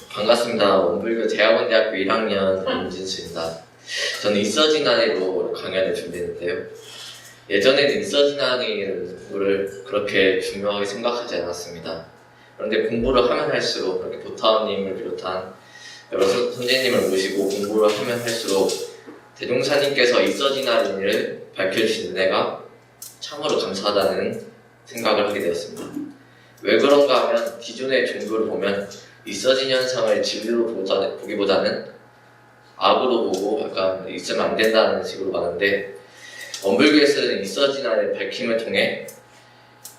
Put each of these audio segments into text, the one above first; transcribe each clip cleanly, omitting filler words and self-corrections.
반갑습니다. 원불교 대학원대학교 1학년 임진수입니다. 저는 있어지나니로 강연을 준비했는데요. 예전에는 있어지나니를 그렇게 중요하게 생각하지 않았습니다. 그런데 공부를 하면 할수록 이렇게 보타원님을 비롯한 여러 선생님을 모시고 공부를 하면 할수록 대종사님께서 있어지나니를 밝혀주신 은혜가 참으로 감사하다는 생각을 하게 되었습니다. 왜 그런가 하면 기존의 종교를 보면 있어진 현상을 진리로 보기보다는 악으로 보고 약간 있으면 안 된다는 식으로 많은데, 원불교에서는 있어진 안의 밝힘을 통해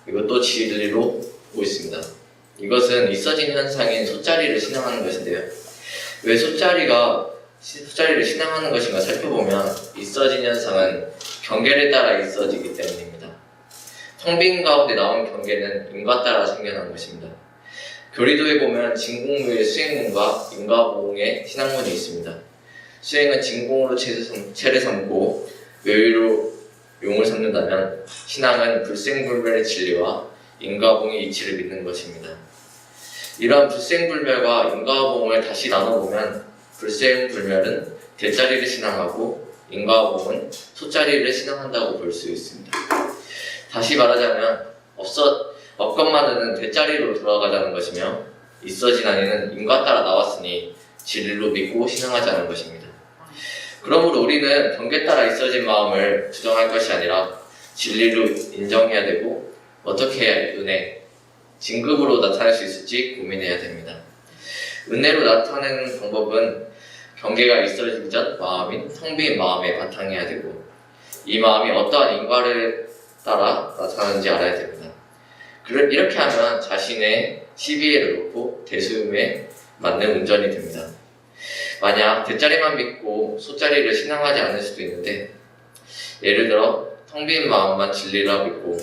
이것도 진리로 보고 있습니다. 이것은 있어진 현상인 솥자리를 신앙하는 것인데요. 왜 솥자리를 신앙하는 것인가 살펴보면 있어진 현상은 경계를 따라 있어지기 때문입니다. 텅 빈 가운데 나온 경계는 인과 따라 생겨난 것입니다. 교리도에 보면 진공묘의 수행문과 인과보응의 신앙문이 있습니다. 수행은 진공으로 체를 삼고 묘의로 용을 삼는다면, 신앙은 불생불멸의 진리와 인과보응의 이치를 믿는 것입니다. 이러한 불생불멸과 인과보응을 다시 나눠보면 불생불멸은 대자리를 신앙하고 인과보응은 솥자리를 신앙한다고 볼 수 있습니다. 다시 말하자면 없건만은 대자리로 돌아가자는 것이며, 있어진 아니는 인과 따라 나왔으니 진리로 믿고 신앙하자는 것입니다. 그러므로 우리는 경계 따라 있어진 마음을 부정할 것이 아니라 진리로 인정해야 되고, 어떻게 해야 은혜, 진급으로 나타낼 수 있을지 고민해야 됩니다. 은혜로 나타내는 방법은 경계가 있어지기 전 마음인 텅 빈 마음에 바탕해야 되고, 이 마음이 어떠한 인과를 따라 나타나는지 알아야 됩니다. 이렇게 하면 자신의 시비에를 놓고 대수음에 맞는 운전이 됩니다. 만약 대자리만 믿고 솥자리를 신앙하지 않을 수도 있는데, 예를 들어 텅 빈 마음만 진리라 믿고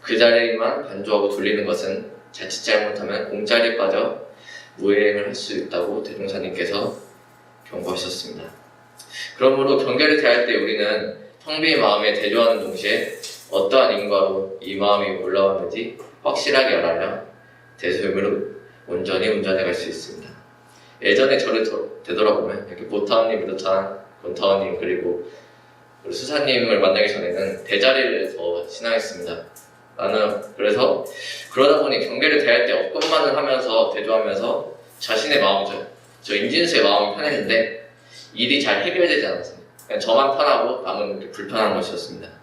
그 자리만 반주하고 돌리는 것은 자칫 잘못하면 공자리에 빠져 무행을 할 수 있다고 대종사님께서 경고하셨습니다. 그러므로 경계를 대할 때 우리는 텅 빈 마음에 대조하는 동시에 어떠한 인과로 이 마음이 올라왔는지 확실하게 알아야 대수음으로 온전히 운전해 갈 수 있습니다. 예전에 저를 되돌아보면 이렇게 보타원님 비롯한 권타원님 그리고 수사님을 만나기 전에는 대자리를 더 신앙했습니다. 나는 그래서 그러다 보니 경계를 대할 때 업건만을 하면서 대조하면서 자신의 마음, 저 임진수의 마음이 편했는데 일이 잘 해결되지 않았습니다. 그냥 저만 편하고 남은 이렇게 불편한 것이었습니다.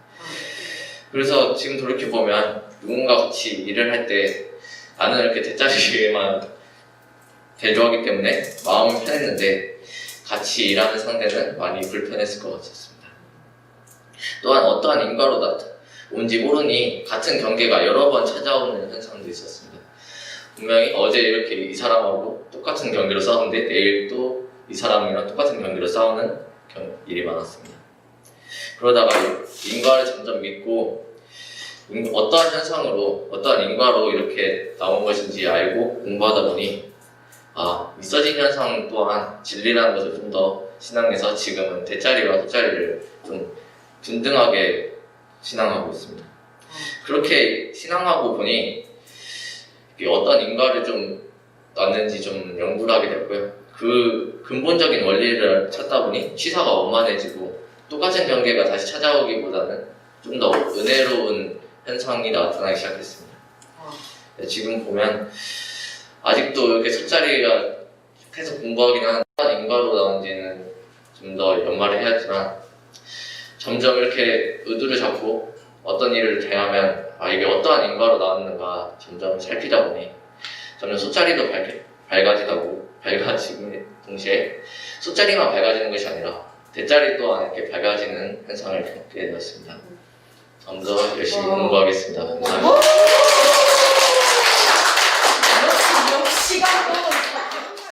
그래서 지금 돌이켜보면 누군가 같이 일을 할 때 나는 이렇게 대자리에만 대조하기 때문에 마음은 편했는데 같이 일하는 상대는 많이 불편했을 것 같았습니다. 또한 어떠한 인과로 온지 모르니 같은 경계가 여러 번 찾아오는 현상도 있었습니다. 분명히 어제 이렇게 이 사람하고 똑같은 경계로 싸우는데 내일 또 이 사람이랑 똑같은 경계로 싸우는 일이 많았습니다. 그러다가 인과를 점점 믿고 어떠한 현상으로, 어떠한 인과로 이렇게 나온 것인지 알고 공부하다 보니 있어진 현상 또한 진리라는 것을 좀 더 신앙해서 지금은 대자리와 솥자리를 좀 균등하게 신앙하고 있습니다. 그렇게 신앙하고 보니 어떤 인과를 좀 낳는지 좀 연구를 하게 됐고요. 그 근본적인 원리를 찾다 보니 취사가 원만해지고 똑같은 경계가 다시 찾아오기보다는 좀 더 은혜로운 현상이 나타나기 시작했습니다. 지금 보면 아직도 이렇게 솥자리가 계속 공부하긴 한 인과로 나온지는 좀 더 연말을 해야지만, 점점 이렇게 의도를 잡고 어떤 일을 대하면 이게 어떠한 인과로 나왔는가 점점 살피다 보니 점점 솥자리도 밝아지는 동시에 솥자리만 밝아지는 것이 아니라 대자리 또한 이렇게 밝아지는 현상을 겪게 되었습니다. 좀 더 열심히 공부하겠습니다. 감사합니다. 역시